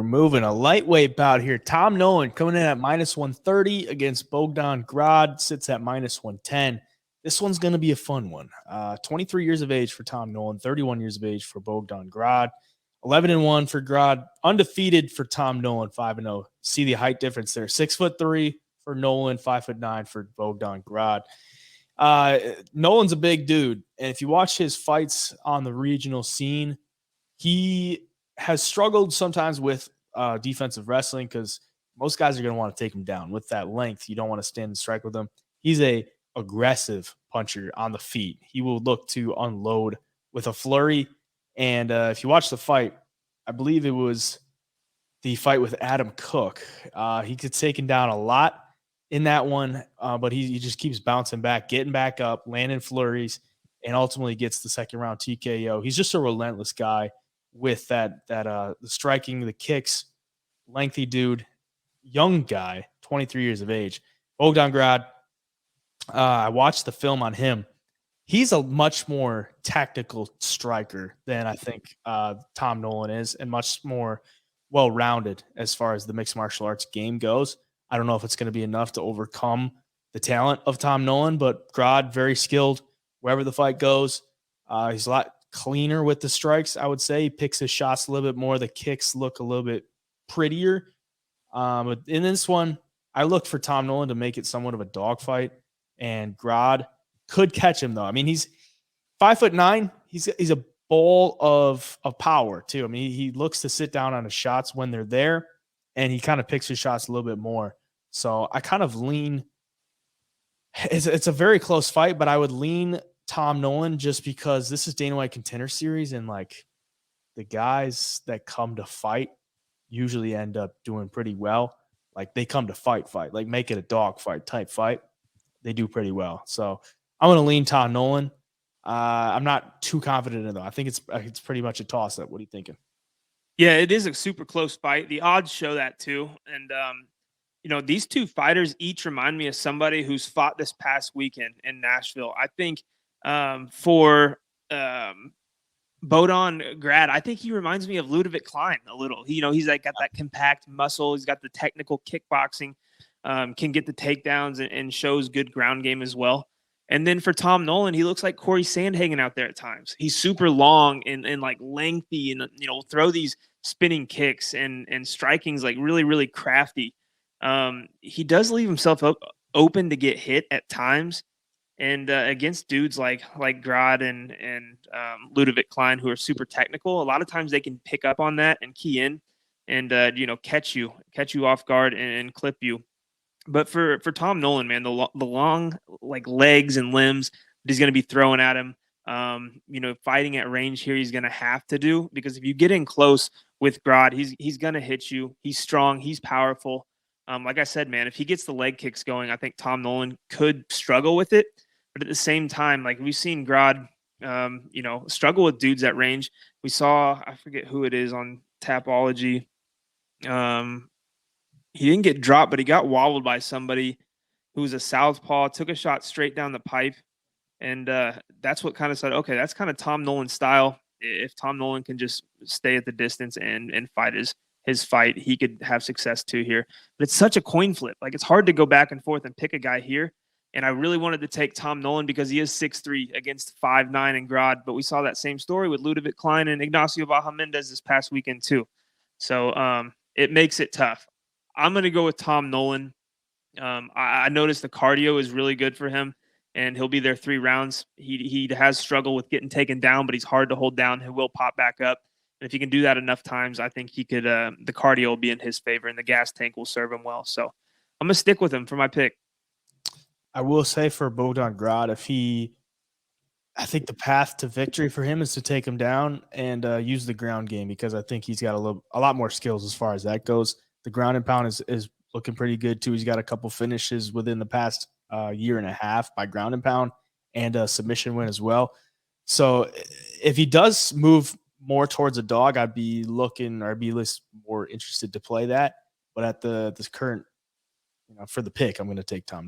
moving a lightweight bout here. Tom Nolan coming in at -130 against Bogdan. Grad sits at -110. This one's going to be a fun one. 23 years of age for Tom Nolan, 31 years of age for Bogdan Grad. 11-1 for Grad, undefeated for Tom Nolan, 5-0. See the height difference there. 6'3" for Nolan, 5'9" for Bogdan Grad. Nolan's a big dude, and if you watch his fights on the regional scene, he has struggled sometimes with defensive wrestling because most guys are going to want to take him down with that length. You don't want to stand and strike with him. He's a aggressive puncher on the feet. He will look to unload with a flurry. And if you watch the fight, I believe it was the fight with Adam Cook. He gets taken down a lot in that one, but he just keeps bouncing back, getting back up, landing flurries, and ultimately gets the second round TKO. He's just a relentless guy with the striking, the kicks, lengthy dude, young guy, 23 years of age. Bogdan Grad, I watched the film on him. He's a much more tactical striker than I think Tom Nolan is, and much more well-rounded as far as the mixed martial arts game goes. I don't know if it's going to be enough to overcome the talent of Tom Nolan, but Grad, very skilled wherever the fight goes. He's a lot cleaner with the strikes, I would say. He picks his shots a little bit more. The kicks look a little bit prettier. But in this one, I looked for Tom Nolan to make it somewhat of a dogfight, and Grad could catch him, though. I mean, he's 5'9". He's a ball of power, too. I mean, he looks to sit down on his shots when they're there, and he kind of picks his shots a little bit more. So I kind of lean – it's a very close fight, but I would lean Tom Nolan just because this is Dana White Contender Series, and, like, the guys that come to fight usually end up doing pretty well. Like, they come to fight, like make it a dog fight type fight. They do pretty well. So I'm going to lean Tom Nolan. I'm not too confident in it, though. I think it's pretty much a toss-up. What are you thinking? Yeah, it is a super close fight. The odds show that too. And, these two fighters each remind me of somebody who's fought this past weekend in Nashville. I think for Bogdan Grad, I think he reminds me of Ludovic Klein a little. He's like got that compact muscle. He's got the technical kickboxing, can get the takedowns and shows good ground game as well. And then for Tom Nolan, he looks like Corey Sandhagen out there at times. He's super long and like lengthy, and throw these spinning kicks and striking's like really, really crafty. He does leave himself open to get hit at times. And against dudes like Grad and Ludovic Klein, who are super technical, a lot of times they can pick up on that and key in and catch you off guard and clip you. But for Tom Nolan, man, the long like legs and limbs that he's going to be throwing at him, fighting at range here, he's going to have to do, because if you get in close with Grad, he's going to hit you. He's strong. He's powerful. Like I said, man, if he gets the leg kicks going, I think Tom Nolan could struggle with it. But at the same time, like we've seen Grad, struggle with dudes at range. We saw, I forget who it is on Tapology. He didn't get dropped, but he got wobbled by somebody who was a southpaw, took a shot straight down the pipe. And that's what kind of said, okay, that's kind of Tom Nolan's style. If Tom Nolan can just stay at the distance and fight his fight, he could have success too here. But it's such a coin flip. Like, it's hard to go back and forth and pick a guy here. And I really wanted to take Tom Nolan because he is 6'3" against 5'9" in Grad. But we saw that same story with Ludovic Klein and Ignacio Baja-Mendez this past weekend too. So it makes it tough. I'm going to go with Tom Nolan. I noticed the cardio is really good for him, and he'll be there 3 rounds. He has struggled with getting taken down, but he's hard to hold down. He will pop back up. And if he can do that enough times, I think he could. The cardio will be in his favor, and the gas tank will serve him well. So I'm going to stick with him for my pick. I will say for Bogdan Grad, I think the path to victory for him is to take him down and use the ground game, because I think he's got a lot more skills as far as that goes. The ground and pound is looking pretty good too. He's got a couple finishes within the past year and a half by ground and pound, and a submission win as well. So if he does move more towards a dog, I'd be looking, or I'd be more interested to play that. But at the current, for the pick, I'm going to take Tom Nolan.